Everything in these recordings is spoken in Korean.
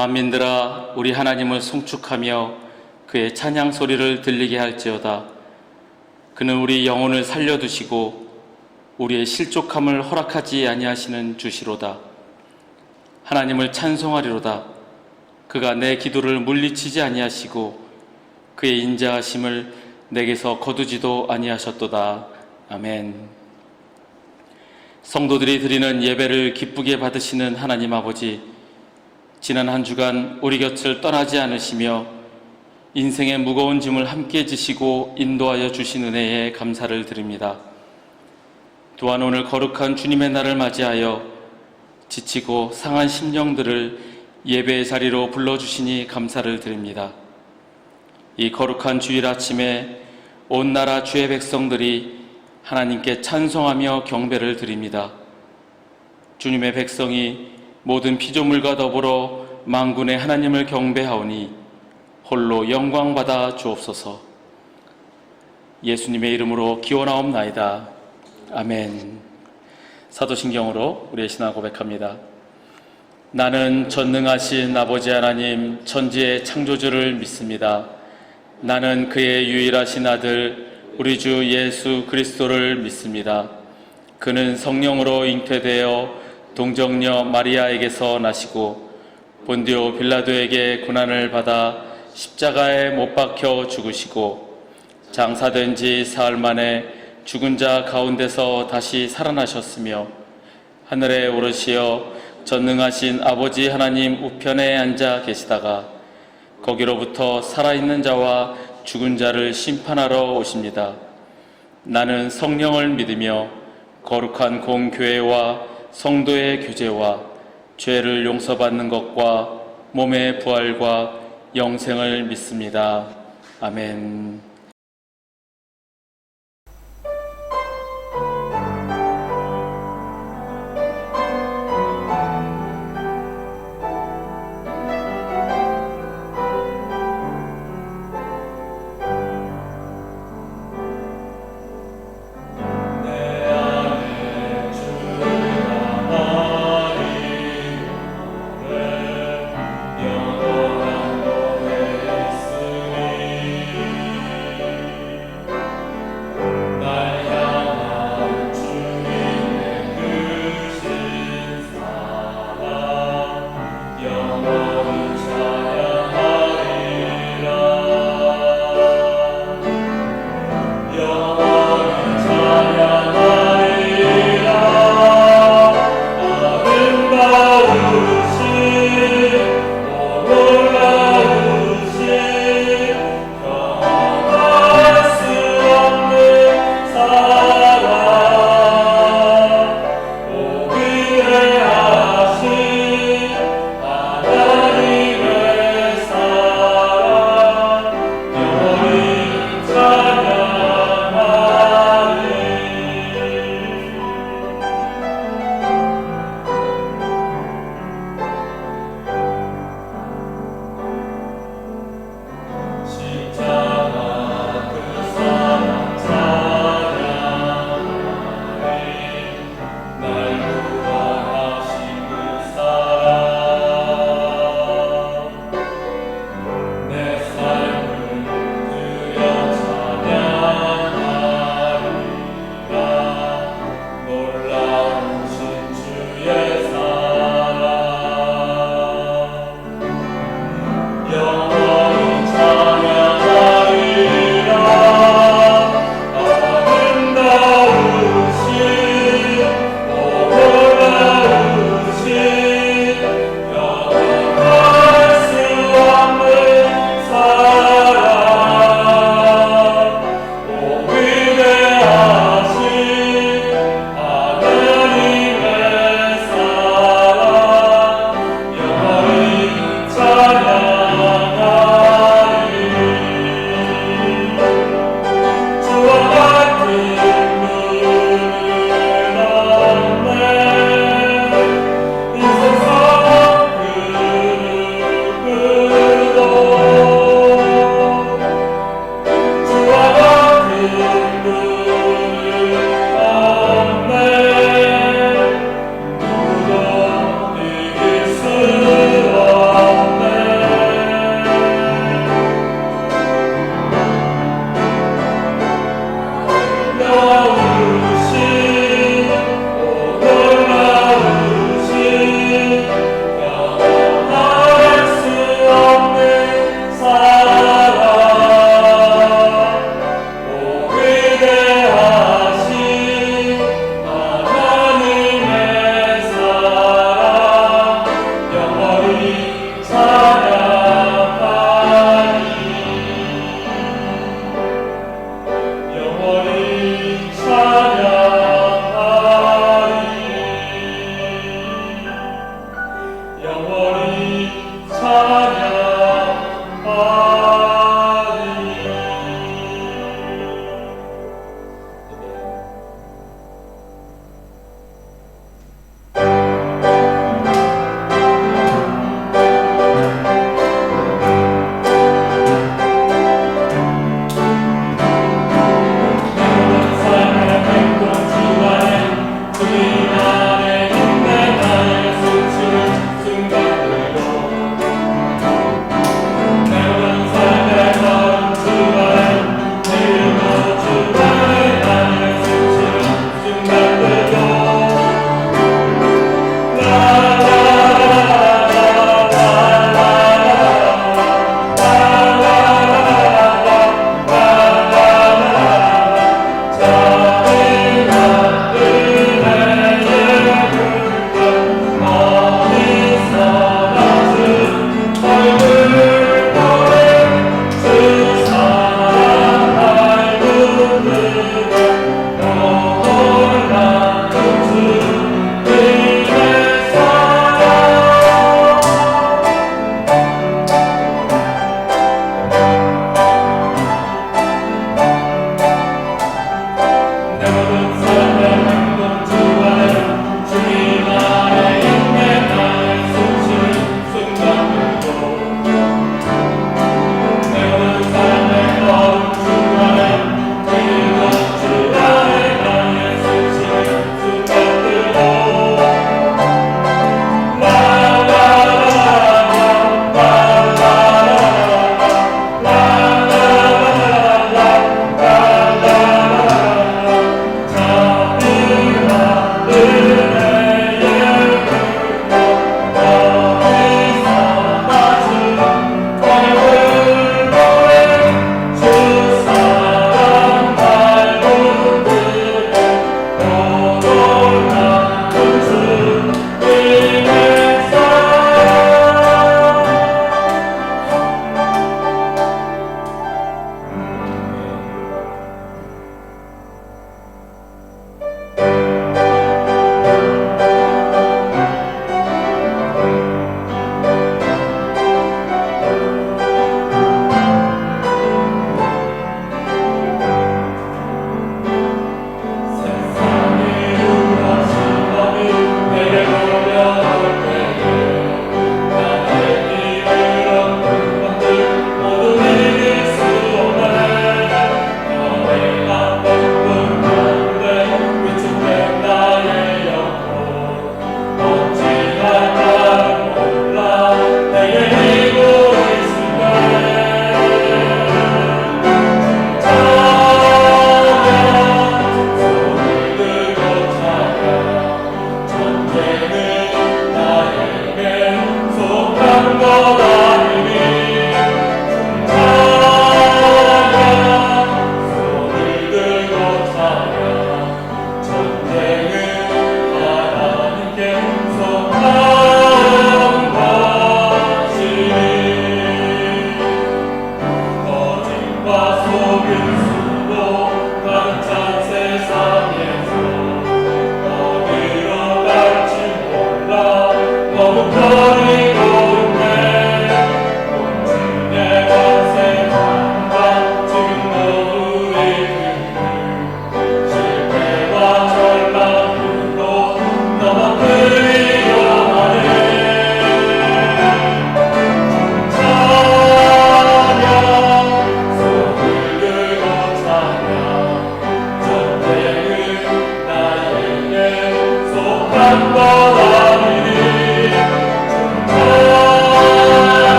만민들아 우리 하나님을 송축하며 그의 찬양 소리를 들리게 할지어다. 그는 우리 영혼을 살려두시고 우리의 실족함을 허락하지 아니하시는 주시로다. 하나님을 찬송하리로다. 그가 내 기도를 물리치지 아니하시고 그의 인자하심을 내게서 거두지도 아니하셨도다. 아멘. 성도들이 드리는 예배를 기쁘게 받으시는 하나님 아버지, 지난 한 주간 우리 곁을 떠나지 않으시며 인생의 무거운 짐을 함께 지시고 인도하여 주신 은혜에 감사를 드립니다. 또한 오늘 거룩한 주님의 날을 맞이하여 지치고 상한 심령들을 예배의 자리로 불러주시니 감사를 드립니다. 이 거룩한 주일 아침에 온 나라 주의 백성들이 하나님께 찬송하며 경배를 드립니다. 주님의 백성이 모든 피조물과 더불어 만군의 하나님을 경배하오니 홀로 영광받아 주옵소서. 예수님의 이름으로 기원하옵나이다. 아멘. 사도신경으로 우리의 신앙 고백합니다. 나는 전능하신 아버지 하나님 천지의 창조주를 믿습니다. 나는 그의 유일하신 아들 우리 주 예수 그리스도를 믿습니다. 그는 성령으로 잉태되어 동정녀 마리아에게서 나시고 본디오 빌라도에게 고난을 받아 십자가에 못 박혀 죽으시고 장사된 지 사흘 만에 죽은 자 가운데서 다시 살아나셨으며 하늘에 오르시어 전능하신 아버지 하나님 우편에 앉아 계시다가 거기로부터 살아있는 자와 죽은 자를 심판하러 오십니다. 나는 성령을 믿으며 거룩한 공교회와 성도의 교제와 죄를 용서받는 것과 몸의 부활과 영생을 믿습니다. 아멘.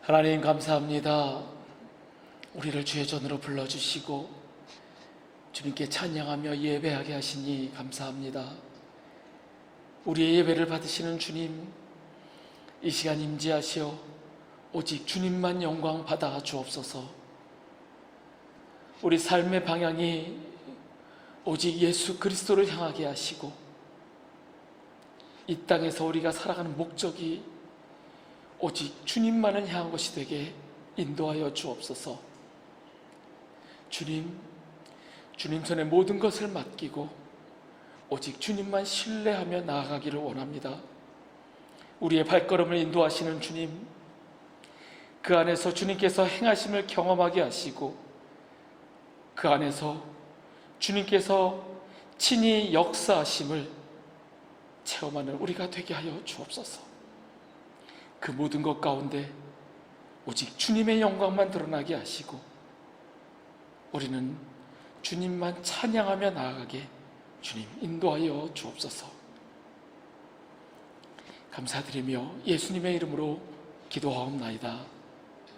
하나님 감사합니다. 우리를 주의 전으로 불러주시고 주님께 찬양하며 예배하게 하시니 감사합니다. 우리의 예배를 받으시는 주님, 이 시간 임재하시어 오직 주님만 영광 받아 주옵소서. 우리 삶의 방향이 오직 예수 그리스도를 향하게 하시고 이 땅에서 우리가 살아가는 목적이 오직 주님만을 향한 것이 되게 인도하여 주옵소서. 주님 손에 모든 것을 맡기고 오직 주님만 신뢰하며 나아가기를 원합니다. 우리의 발걸음을 인도하시는 주님, 그 안에서 주님께서 행하심을 경험하게 하시고 그 안에서 주님께서 친히 역사하심을 체험하는 우리가 되게 하여 주옵소서. 그 모든 것 가운데 오직 주님의 영광만 드러나게 하시고 우리는 주님만 찬양하며 나아가게 주님 인도하여 주옵소서. 감사드리며 예수님의 이름으로 기도하옵나이다.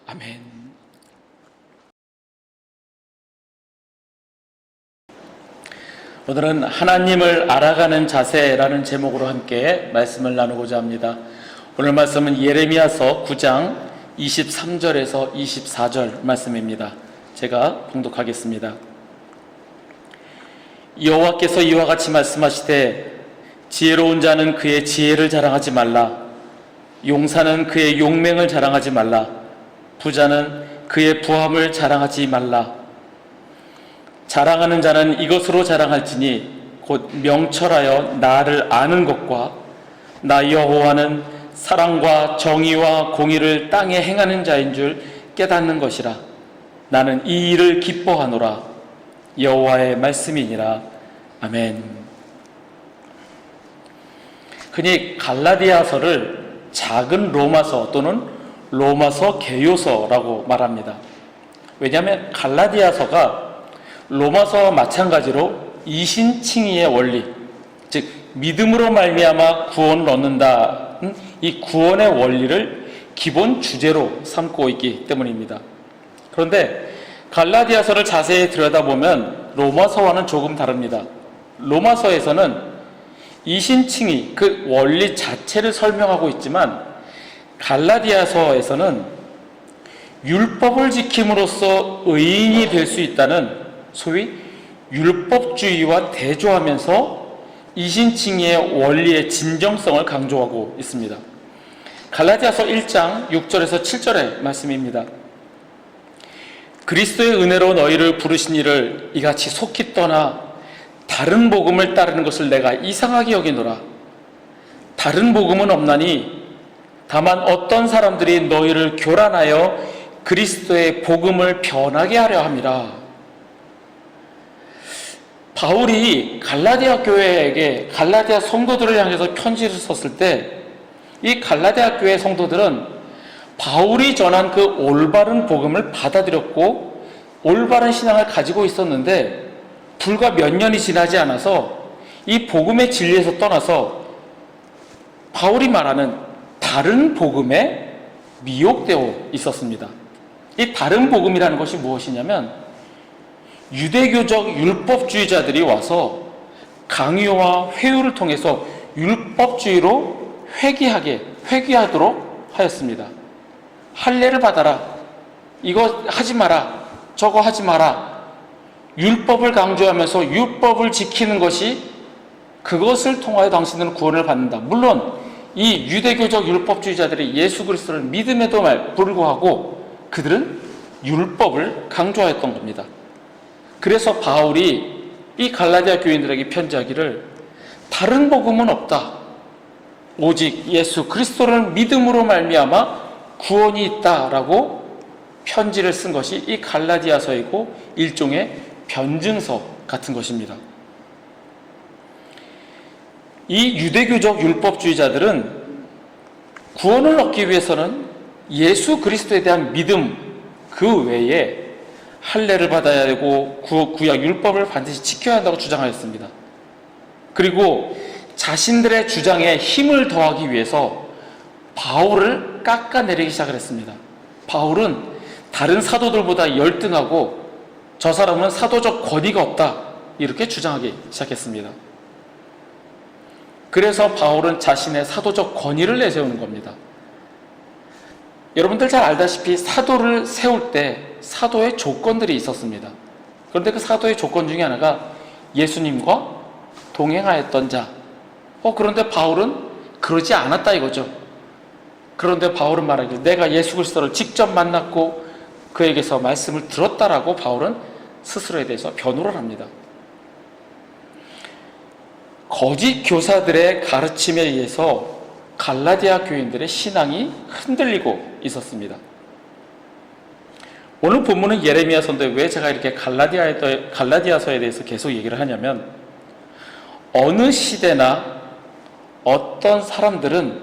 아멘. 오늘은 하나님을 알아가는 자세라는 제목으로 함께 말씀을 나누고자 합니다. 오늘 말씀은 예레미야서 9장 23절에서 24절 말씀입니다. 제가 봉독하겠습니다. 여호와께서 이와 같이 말씀하시되 지혜로운 자는 그의 지혜를 자랑하지 말라. 용사는 그의 용맹을 자랑하지 말라. 부자는 그의 부함을 자랑하지 말라. 자랑하는 자는 이것으로 자랑할지니 곧 명철하여 나를 아는 것과 나 여호와는 사랑과 정의와 공의를 땅에 행하는 자인 줄 깨닫는 것이라. 나는 이 일을 기뻐하노라. 여호와의 말씀이니라. 아멘. 흔히 갈라디아서를 작은 로마서 또는 로마서 개요서라고 말합니다. 왜냐하면 갈라디아서가 로마서와 마찬가지로 이신칭의의 원리, 즉 믿음으로 말미암아 구원을 얻는다, 이 구원의 원리를 기본 주제로 삼고 있기 때문입니다. 그런데 갈라디아서를 자세히 들여다보면 로마서와는 조금 다릅니다. 로마서에서는 이신칭의, 그 원리 자체를 설명하고 있지만 갈라디아서에서는 율법을 지킴으로써 의인이 될 수 있다는 소위 율법주의와 대조하면서 이신칭의의 원리의 진정성을 강조하고 있습니다. 갈라디아서 1장 6절에서 7절의 말씀입니다. 그리스도의 은혜로 너희를 부르신 이를 이같이 속히 떠나 다른 복음을 따르는 것을 내가 이상하게 여기노라. 다른 복음은 없나니 다만 어떤 사람들이 너희를 교란하여 그리스도의 복음을 변하게 하려 함이라. 바울이 갈라디아 교회에게 갈라디아 성도들을 향해서 편지를 썼을 때 이 갈라디아 교회 성도들은 바울이 전한 그 올바른 복음을 받아들였고 올바른 신앙을 가지고 있었는데 불과 몇 년이 지나지 않아서 이 복음의 진리에서 떠나서 바울이 말하는 다른 복음에 미혹되어 있었습니다. 이 다른 복음이라는 것이 무엇이냐면 유대교적 율법주의자들이 와서 강요와 회유를 통해서 율법주의로 회귀하도록 하였습니다. 할례를 받아라, 이거 하지 마라, 저거 하지 마라, 율법을 강조하면서 율법을 지키는 것이 그것을 통하여 당신들은 구원을 받는다. 물론 이 유대교적 율법주의자들이 예수 그리스도를 믿음에도 불구하고 그들은 율법을 강조하였던 겁니다. 그래서 바울이 이 갈라디아 교인들에게 편지하기를 다른 복음은 없다, 오직 예수 그리스도를 믿음으로 말미암아 구원이 있다라고 편지를 쓴 것이 이 갈라디아서이고 일종의 변증서 같은 것입니다. 이 유대교적 율법주의자들은 구원을 얻기 위해서는 예수 그리스도에 대한 믿음 그 외에 할례를 받아야 되고 구약 율법을 반드시 지켜야 한다고 주장하였습니다. 그리고 자신들의 주장에 힘을 더하기 위해서 바울을 깎아내리기 시작을 했습니다. 바울은 다른 사도들보다 열등하고 저 사람은 사도적 권위가 없다, 이렇게 주장하기 시작했습니다. 그래서 바울은 자신의 사도적 권위를 내세우는 겁니다. 여러분들 잘 알다시피 사도를 세울 때 사도의 조건들이 있었습니다. 그런데 그 사도의 조건 중에 하나가 예수님과 동행하였던 자. 그런데 바울은 그러지 않았다 이거죠. 그런데 바울은 말하기를 내가 예수 그리스도를 직접 만났고 그에게서 말씀을 들었다라고 바울은 스스로에 대해서 변호를 합니다. 거짓 교사들의 가르침에 의해서 갈라디아 교인들의 신앙이 흔들리고 있었습니다. 오늘 본문은 예레미야서인데 왜 제가 이렇게 갈라디아서에 대해서 계속 얘기를 하냐면 어느 시대나 어떤 사람들은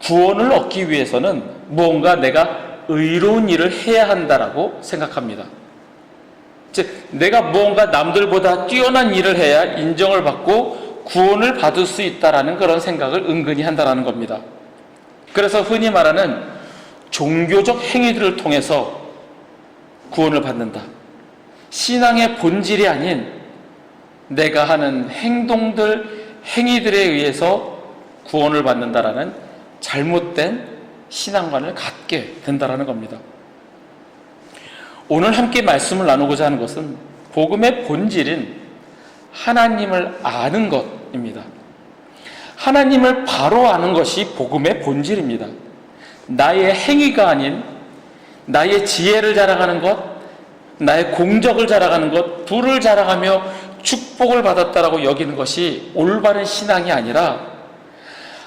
구원을 얻기 위해서는 무언가 내가 의로운 일을 해야 한다라고 생각합니다. 즉 내가 무언가 남들보다 뛰어난 일을 해야 인정을 받고 구원을 받을 수 있다라는 그런 생각을 은근히 한다라는 겁니다. 그래서 흔히 말하는 종교적 행위들을 통해서 구원을 받는다. 신앙의 본질이 아닌 내가 하는 행위들에 의해서 구원을 받는다라는 잘못된 신앙관을 갖게 된다라는 겁니다. 오늘 함께 말씀을 나누고자 하는 것은 복음의 본질인 하나님을 아는 것입니다. 하나님을 바로 아는 것이 복음의 본질입니다. 나의 행위가 아닌 나의 지혜를 자랑하는 것, 나의 공적을 자랑하는 것, 부를 자랑하며 축복을 받았다라고 여기는 것이 올바른 신앙이 아니라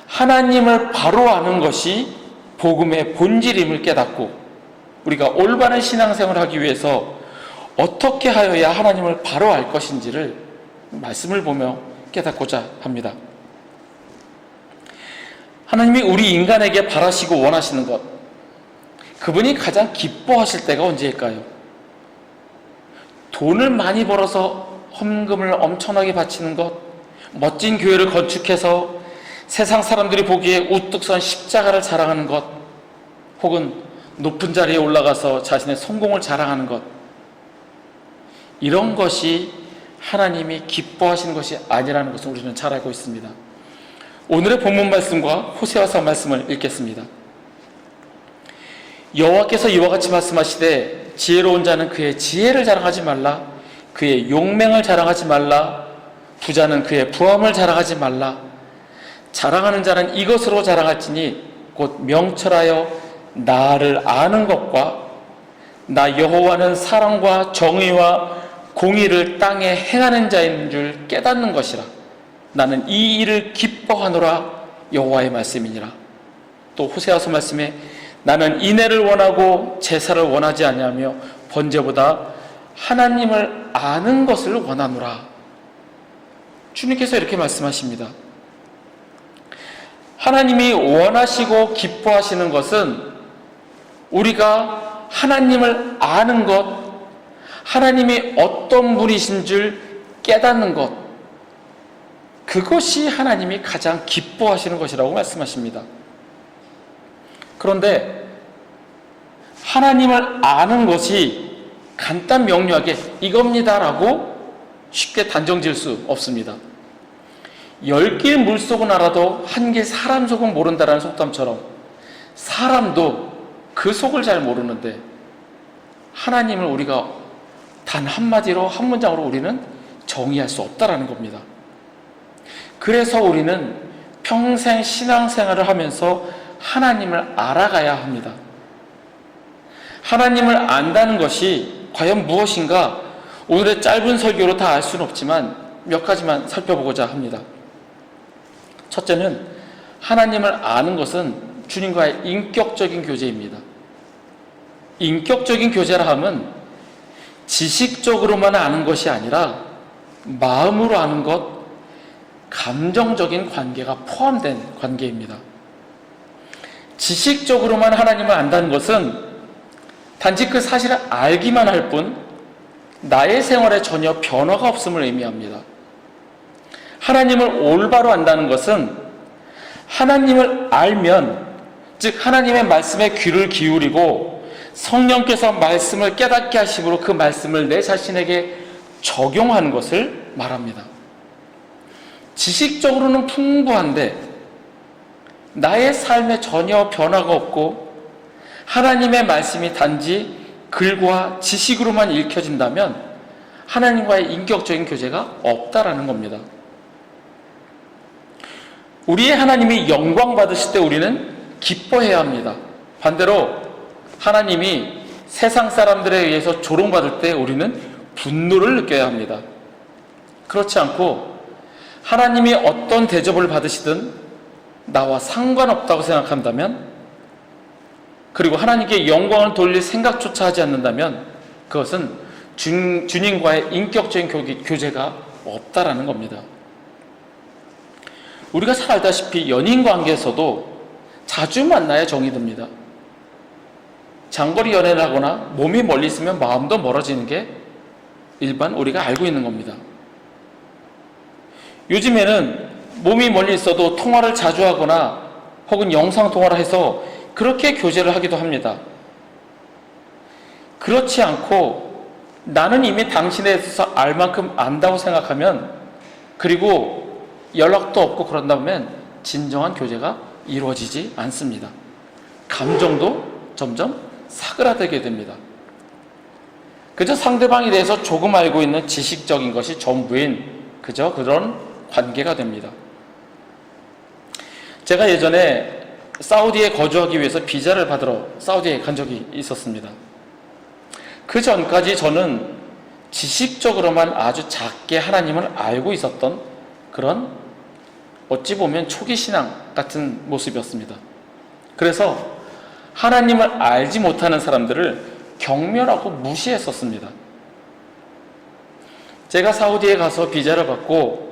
하나님을 바로 아는 것이 복음의 본질임을 깨닫고 우리가 올바른 신앙생활을 하기 위해서 어떻게 하여야 하나님을 바로 알 것인지를 말씀을 보며 깨닫고자 합니다. 하나님이 우리 인간에게 바라시고 원하시는 것, 그분이 가장 기뻐하실 때가 언제일까요? 돈을 많이 벌어서 헌금을 엄청나게 바치는 것, 멋진 교회를 건축해서 세상 사람들이 보기에 우뚝 선 십자가를 자랑하는 것, 혹은 높은 자리에 올라가서 자신의 성공을 자랑하는 것, 이런 것이 하나님이 기뻐하시는 것이 아니라는 것을 우리는 잘 알고 있습니다. 오늘의 본문 말씀과 호세아서 말씀을 읽겠습니다. 여호와께서 이와 같이 말씀하시되 지혜로운 자는 그의 지혜를 자랑하지 말라, 그의 용맹을 자랑하지 말라, 부자는 그의 부함을 자랑하지 말라. 자랑하는 자는 이것으로 자랑할지니 곧 명철하여 나를 아는 것과 나 여호와는 사랑과 정의와 공의를 땅에 행하는 자인 줄 깨닫는 것이라. 나는 이 일을 기뻐하노라. 여호와의 말씀이니라. 또 호세아서 말씀에 나는 인애를 원하고 제사를 원하지 아니하며 번제보다 하나님을 아는 것을 원하노라. 주님께서 이렇게 말씀하십니다. 하나님이 원하시고 기뻐하시는 것은 우리가 하나님을 아는 것, 하나님이 어떤 분이신 줄 깨닫는 것, 그것이 하나님이 가장 기뻐하시는 것이라고 말씀하십니다. 그런데 하나님을 아는 것이 간단 명료하게 이겁니다라고 쉽게 단정 지을 수 없습니다. 10길 물속은 알아도 한 길 사람 속은 모른다라는 속담처럼 사람도 그 속을 잘 모르는데 하나님을 우리가 단 한마디로 한 문장으로 우리는 정의할 수 없다라는 겁니다. 그래서 우리는 평생 신앙생활을 하면서 하나님을 알아가야 합니다. 하나님을 안다는 것이 과연 무엇인가 오늘의 짧은 설교로 다 알 수는 없지만 몇 가지만 살펴보고자 합니다. 첫째는 하나님을 아는 것은 주님과의 인격적인 교제입니다. 인격적인 교제라 함은 지식적으로만 아는 것이 아니라 마음으로 아는 것, 감정적인 관계가 포함된 관계입니다. 지식적으로만 하나님을 안다는 것은 단지 그 사실을 알기만 할 뿐 나의 생활에 전혀 변화가 없음을 의미합니다. 하나님을 올바로 안다는 것은 하나님을 알면, 즉 하나님의 말씀에 귀를 기울이고 성령께서 말씀을 깨닫게 하심으로 그 말씀을 내 자신에게 적용하는 것을 말합니다. 지식적으로는 풍부한데 나의 삶에 전혀 변화가 없고 하나님의 말씀이 단지 글과 지식으로만 읽혀진다면 하나님과의 인격적인 교제가 없다라는 겁니다. 우리의 하나님이 영광 받으실 때 우리는 기뻐해야 합니다. 반대로 하나님이 세상 사람들에 의해서 조롱받을 때 우리는 분노를 느껴야 합니다. 그렇지 않고 하나님이 어떤 대접을 받으시든 나와 상관없다고 생각한다면, 그리고 하나님께 영광을 돌릴 생각조차 하지 않는다면 그것은 주님과의 인격적인 교제가 없다라는 겁니다. 우리가 잘 알다시피 연인 관계에서도 자주 만나야 정이 듭니다. 장거리 연애를 하거나 몸이 멀리 있으면 마음도 멀어지는 게 일반 우리가 알고 있는 겁니다. 요즘에는 몸이 멀리 있어도 통화를 자주 하거나 혹은 영상 통화를 해서 그렇게 교제를 하기도 합니다. 그렇지 않고 나는 이미 당신에 대해서 알 만큼 안다고 생각하면, 그리고 연락도 없고 그런다면 진정한 교제가 이루어지지 않습니다. 감정도 점점 사그라들게 됩니다. 그저 상대방에 대해서 조금 알고 있는 지식적인 것이 전부인 그저 그런 관계가 됩니다. 제가 예전에 사우디에 거주하기 위해서 비자를 받으러 사우디에 간 적이 있었습니다. 그 전까지 저는 지식적으로만 아주 작게 하나님을 알고 있었던 그런 어찌 보면 초기 신앙 같은 모습이었습니다. 그래서 하나님을 알지 못하는 사람들을 경멸하고 무시했었습니다. 제가 사우디에 가서 비자를 받고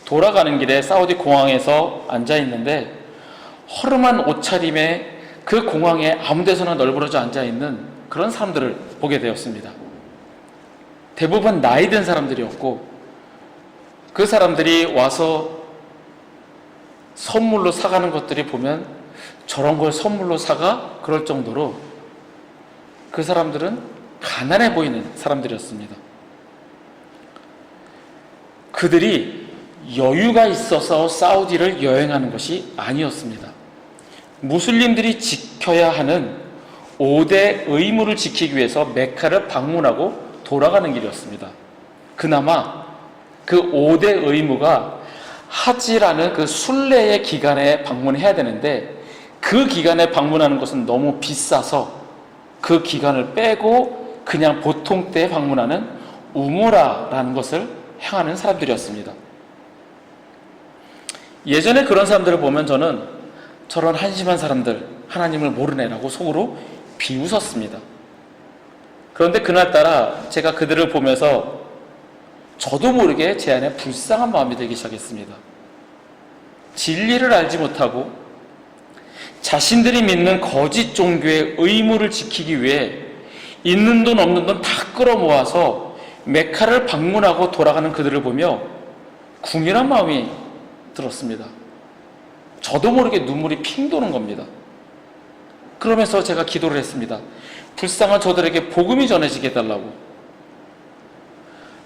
돌아가는 길에 사우디 공항에서 앉아 있는데 허름한 옷차림에 그 공항에 아무 데서나 널브러져 앉아 있는 그런 사람들을 보게 되었습니다. 대부분 나이 든 사람들이었고 그 사람들이 와서 선물로 사가는 것들이 보면 저런 걸 선물로 사가? 그럴 정도로 그 사람들은 가난해 보이는 사람들이었습니다. 그들이 여유가 있어서 사우디를 여행하는 것이 아니었습니다. 무슬림들이 지켜야 하는 5대 의무를 지키기 위해서 메카를 방문하고 돌아가는 길이었습니다. 그나마 그 5대 의무가 하지라는 그 순례의 기간에 방문해야 되는데 그 기간에 방문하는 것은 너무 비싸서 그 기간을 빼고 그냥 보통 때 방문하는 우무라라는 것을 행하는 사람들이었습니다. 예전에 그런 사람들을 보면 저는 저런 한심한 사람들, 하나님을 모르네라고 속으로 비웃었습니다. 그런데 그날따라 제가 그들을 보면서 저도 모르게 제 안에 불쌍한 마음이 들기 시작했습니다. 진리를 알지 못하고 자신들이 믿는 거짓 종교의 의무를 지키기 위해 있는 돈 없는 돈 다 끌어모아서 메카를 방문하고 돌아가는 그들을 보며 궁일한 마음이 들었습니다. 저도 모르게 눈물이 핑 도는 겁니다. 그러면서 제가 기도를 했습니다. 불쌍한 저들에게 복음이 전해지게 해달라고.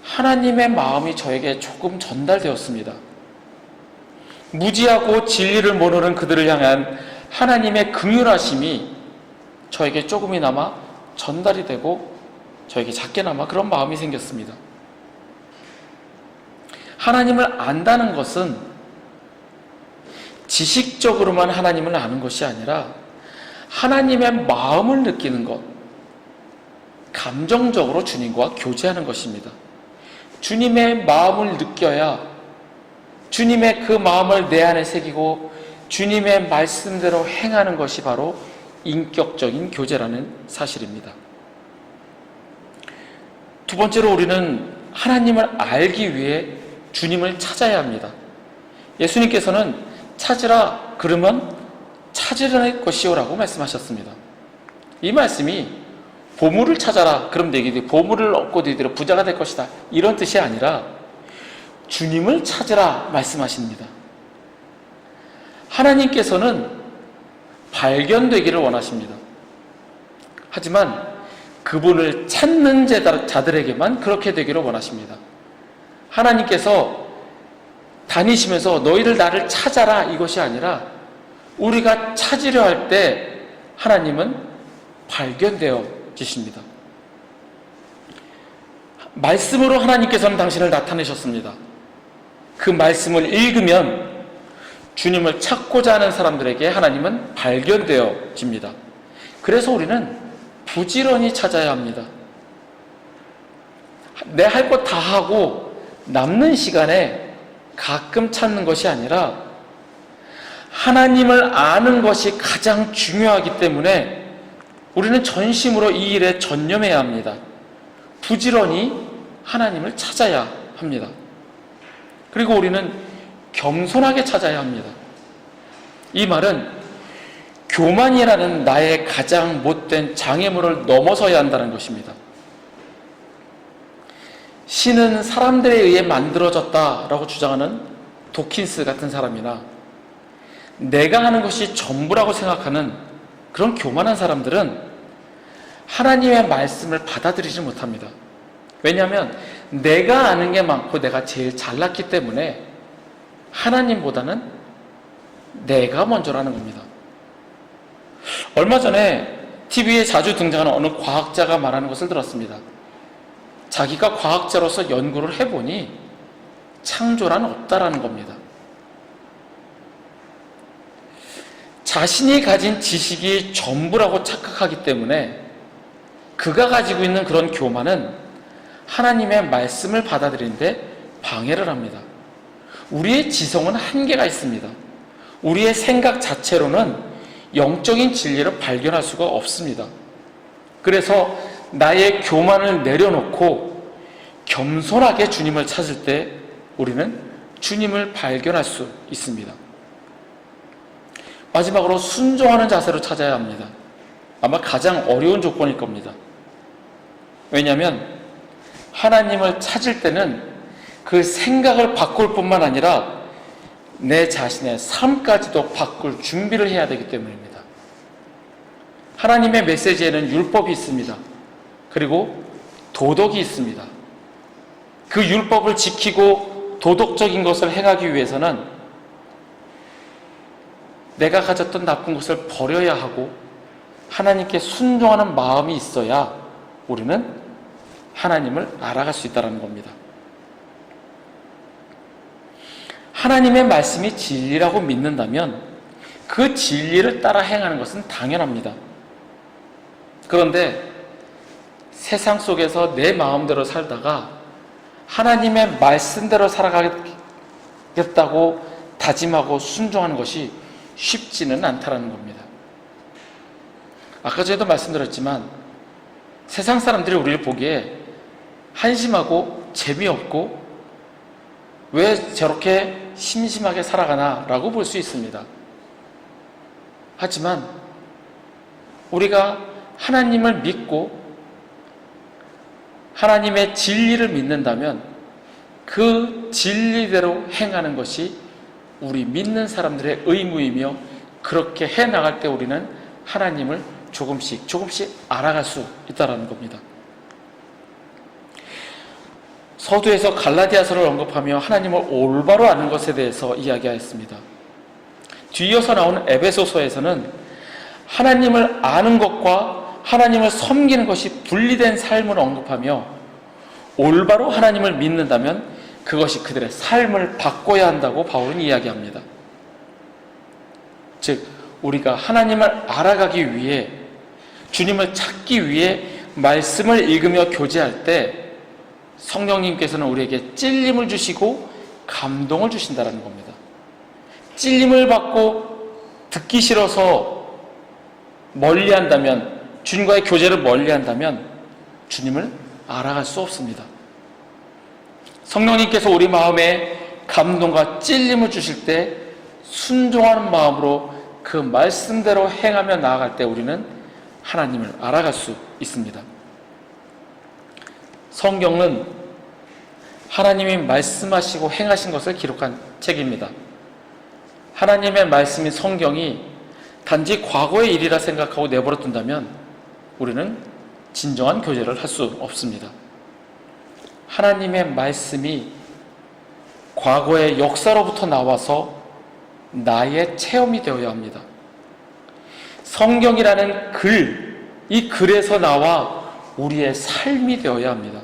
하나님의 마음이 저에게 조금 전달되었습니다. 무지하고 진리를 모르는 그들을 향한 하나님의 긍휼하심이 저에게 조금이나마 전달이 되고 저에게 작게나마 그런 마음이 생겼습니다. 하나님을 안다는 것은 지식적으로만 하나님을 아는 것이 아니라 하나님의 마음을 느끼는 것, 감정적으로 주님과 교제하는 것입니다. 주님의 마음을 느껴야 주님의 그 마음을 내 안에 새기고 주님의 말씀대로 행하는 것이 바로 인격적인 교제라는 사실입니다. 두 번째로 우리는 하나님을 알기 위해 주님을 찾아야 합니다. 예수님께서는 찾으라 그러면 찾으려는 것이오라고 말씀하셨습니다. 이 말씀이 보물을 찾아라 그럼 너희들이 보물을 얻고 너희들은 부자가 될 것이다 이런 뜻이 아니라 주님을 찾으라 말씀하십니다. 하나님께서는 발견되기를 원하십니다. 하지만 그분을 찾는 자들에게만 그렇게 되기를 원하십니다. 하나님께서 다니시면서 너희들 나를 찾아라 이것이 아니라 우리가 찾으려 할 때 하나님은 발견되어지십니다. 말씀으로 하나님께서는 당신을 나타내셨습니다. 그 말씀을 읽으면 주님을 찾고자 하는 사람들에게 하나님은 발견되어집니다. 그래서 우리는 부지런히 찾아야 합니다. 내 할 것 다 하고 남는 시간에 가끔 찾는 것이 아니라 하나님을 아는 것이 가장 중요하기 때문에 우리는 전심으로 이 일에 전념해야 합니다. 부지런히 하나님을 찾아야 합니다. 그리고 우리는 겸손하게 찾아야 합니다. 이 말은 교만이라는 나의 가장 못된 장애물을 넘어서야 한다는 것입니다. 신은 사람들에 의해 만들어졌다라고 주장하는 도킨스 같은 사람이나 내가 하는 것이 전부라고 생각하는 그런 교만한 사람들은 하나님의 말씀을 받아들이지 못합니다. 왜냐하면 내가 아는 게 많고 내가 제일 잘났기 때문에 하나님보다는 내가 먼저라는 겁니다. 얼마 전에 TV에 자주 등장하는 어느 과학자가 말하는 것을 들었습니다. 자기가 과학자로서 연구를 해보니 창조란 없다라는 겁니다. 자신이 가진 지식이 전부라고 착각하기 때문에 그가 가지고 있는 그런 교만은 하나님의 말씀을 받아들이는데 방해를 합니다. 우리의 지성은 한계가 있습니다. 우리의 생각 자체로는 영적인 진리를 발견할 수가 없습니다. 그래서 나의 교만을 내려놓고 겸손하게 주님을 찾을 때 우리는 주님을 발견할 수 있습니다. 마지막으로 순종하는 자세로 찾아야 합니다. 아마 가장 어려운 조건일 겁니다. 왜냐하면 하나님을 찾을 때는 그 생각을 바꿀 뿐만 아니라 내 자신의 삶까지도 바꿀 준비를 해야 되기 때문입니다. 하나님의 메시지에는 율법이 있습니다. 그리고 도덕이 있습니다. 그 율법을 지키고 도덕적인 것을 행하기 위해서는 내가 가졌던 나쁜 것을 버려야 하고 하나님께 순종하는 마음이 있어야 우리는 하나님을 알아갈 수 있다는 겁니다. 하나님의 말씀이 진리라고 믿는다면 그 진리를 따라 행하는 것은 당연합니다. 그런데 세상 속에서 내 마음대로 살다가 하나님의 말씀대로 살아가겠다고 다짐하고 순종하는 것이 쉽지는 않다는 겁니다. 아까 전에도 말씀드렸지만 세상 사람들이 우리를 보기에 한심하고 재미없고 왜 저렇게 심심하게 살아가나 라고 볼 수 있습니다. 하지만 우리가 하나님을 믿고 하나님의 진리를 믿는다면 그 진리대로 행하는 것이 우리 믿는 사람들의 의무이며, 그렇게 해나갈 때 우리는 하나님을 조금씩 알아갈 수 있다는 겁니다. 서두에서 갈라디아서를 언급하며 하나님을 올바로 아는 것에 대해서 이야기하였습니다. 뒤이어서 나오는 에베소서에서는 하나님을 아는 것과 하나님을 섬기는 것이 분리된 삶을 언급하며, 올바로 하나님을 믿는다면 그것이 그들의 삶을 바꿔야 한다고 바울은 이야기합니다. 즉, 우리가 하나님을 알아가기 위해, 주님을 찾기 위해 말씀을 읽으며 교제할 때 성령님께서는 우리에게 찔림을 주시고 감동을 주신다는 겁니다. 찔림을 받고 듣기 싫어서 멀리한다면, 주님과의 교제를 멀리한다면 주님을 알아갈 수 없습니다. 성령님께서 우리 마음에 감동과 찔림을 주실 때 순종하는 마음으로 그 말씀대로 행하며 나아갈 때 우리는 하나님을 알아갈 수 있습니다. 성경은 하나님이 말씀하시고 행하신 것을 기록한 책입니다. 하나님의 말씀인 성경이 단지 과거의 일이라 생각하고 내버려 둔다면 우리는 진정한 교제를 할 수 없습니다. 하나님의 말씀이 과거의 역사로부터 나와서 나의 체험이 되어야 합니다. 성경이라는 글, 이 글에서 나와 우리의 삶이 되어야 합니다.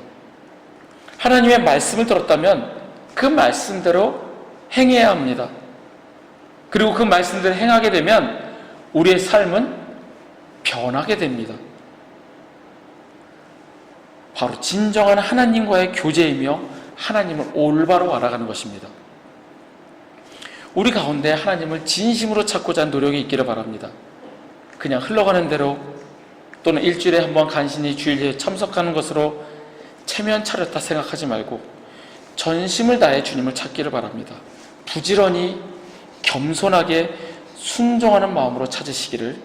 하나님의 말씀을 들었다면 그 말씀대로 행해야 합니다. 그리고 그 말씀대로 행하게 되면 우리의 삶은 변하게 됩니다. 바로 진정한 하나님과의 교제이며 하나님을 올바로 알아가는 것입니다. 우리 가운데 하나님을 진심으로 찾고자 하는 노력이 있기를 바랍니다. 그냥 흘러가는 대로 또는 일주일에 한 번 간신히 주일에 참석하는 것으로 체면 차렸다 생각하지 말고 전심을 다해 주님을 찾기를 바랍니다. 부지런히 겸손하게 순종하는 마음으로 찾으시기를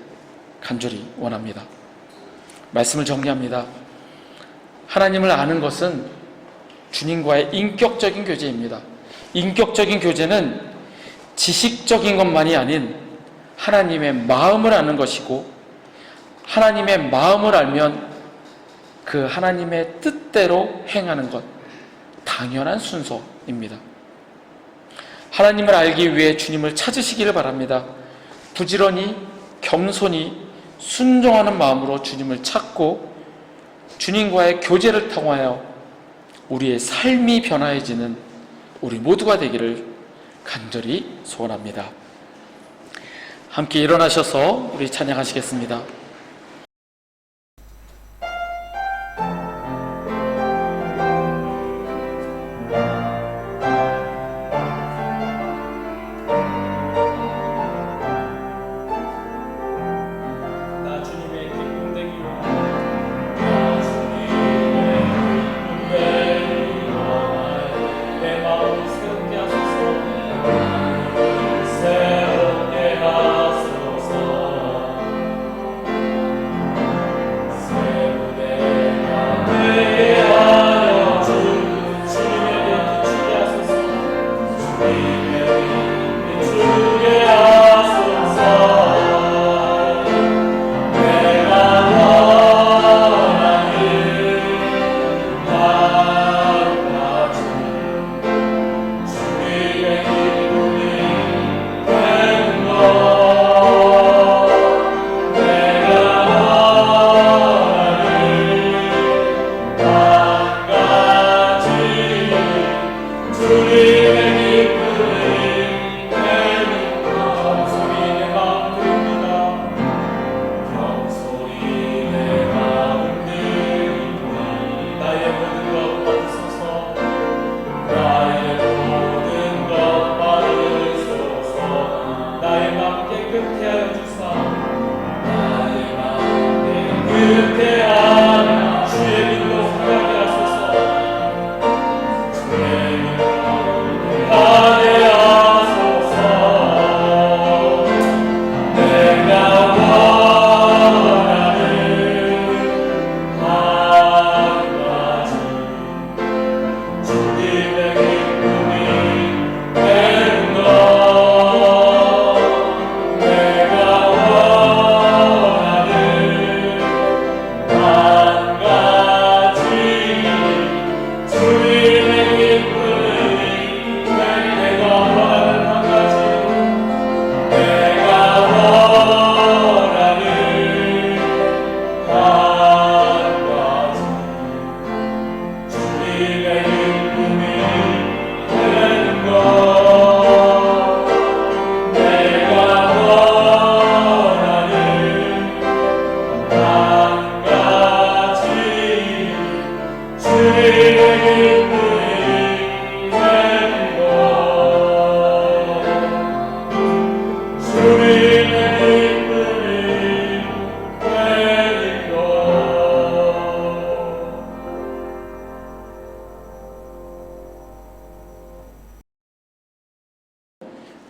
간절히 원합니다. 말씀을 정리합니다. 하나님을 아는 것은 주님과의 인격적인 교제입니다. 인격적인 교제는 지식적인 것만이 아닌 하나님의 마음을 아는 것이고, 하나님의 마음을 알면 그 하나님의 뜻대로 행하는 것, 당연한 순서입니다. 하나님을 알기 위해 주님을 찾으시기를 바랍니다. 부지런히 겸손히 순종하는 마음으로 주님을 찾고 주님과의 교제를 통하여 우리의 삶이 변화해지는 우리 모두가 되기를 간절히 소원합니다. 함께 일어나셔서 우리 찬양하시겠습니다.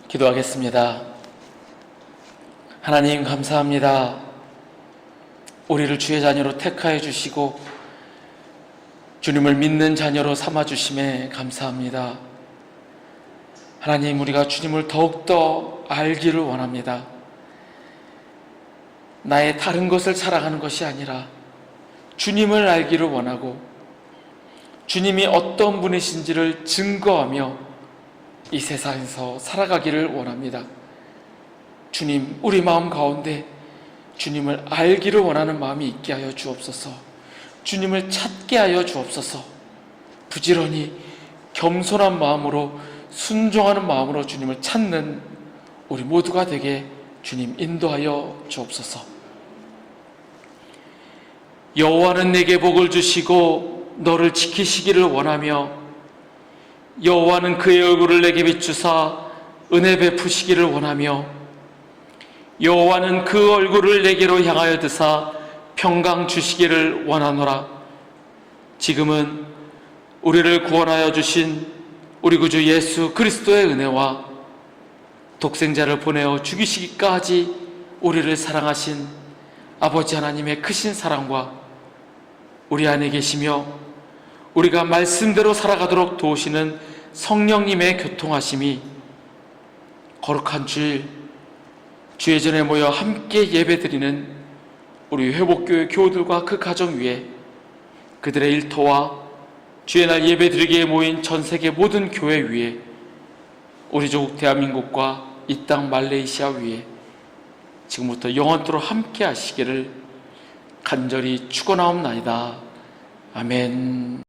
기도하겠습니다. 하나님 감사합니다. 우리를 주의 자녀로 택하여 주시고 주님을 믿는 자녀로 삼아 주심에 감사합니다. 하나님, 우리가 주님을 더욱더 알기를 원합니다. 나의 다른 것을 사랑하는 것이 아니라 주님을 알기를 원하고 주님이 어떤 분이신지를 증거하며 이 세상에서 살아가기를 원합니다. 주님, 우리 마음 가운데 주님을 알기를 원하는 마음이 있게 하여 주옵소서. 주님을 찾게 하여 주옵소서. 부지런히 겸손한 마음으로, 순종하는 마음으로 주님을 찾는 우리 모두가 되게 주님 인도하여 주옵소서. 여호와는 내게 복을 주시고 너를 지키시기를 원하며 여호와는 그의 얼굴을 내게 비추사 은혜 베푸시기를 원하며 여호와는 그 얼굴을 내게로 향하여 드사 평강 주시기를 원하노라. 지금은 우리를 구원하여 주신 우리 구주 예수 그리스도의 은혜와 독생자를 보내어 죽이시기까지 우리를 사랑하신 아버지 하나님의 크신 사랑과 우리 안에 계시며 우리가 말씀대로 살아가도록 도우시는 성령님의 교통하심이 거룩한 주일 주의 전에 모여 함께 예배드리는 우리 회복교회 교우들과 그 가정 위에, 그들의 일터와 주의 날 예배드리기에 모인 전 세계 모든 교회 위에, 우리 조국 대한민국과 이 땅 말레이시아 위에 지금부터 영원토록 함께 하시기를 간절히 축원하옵나이다. 아멘.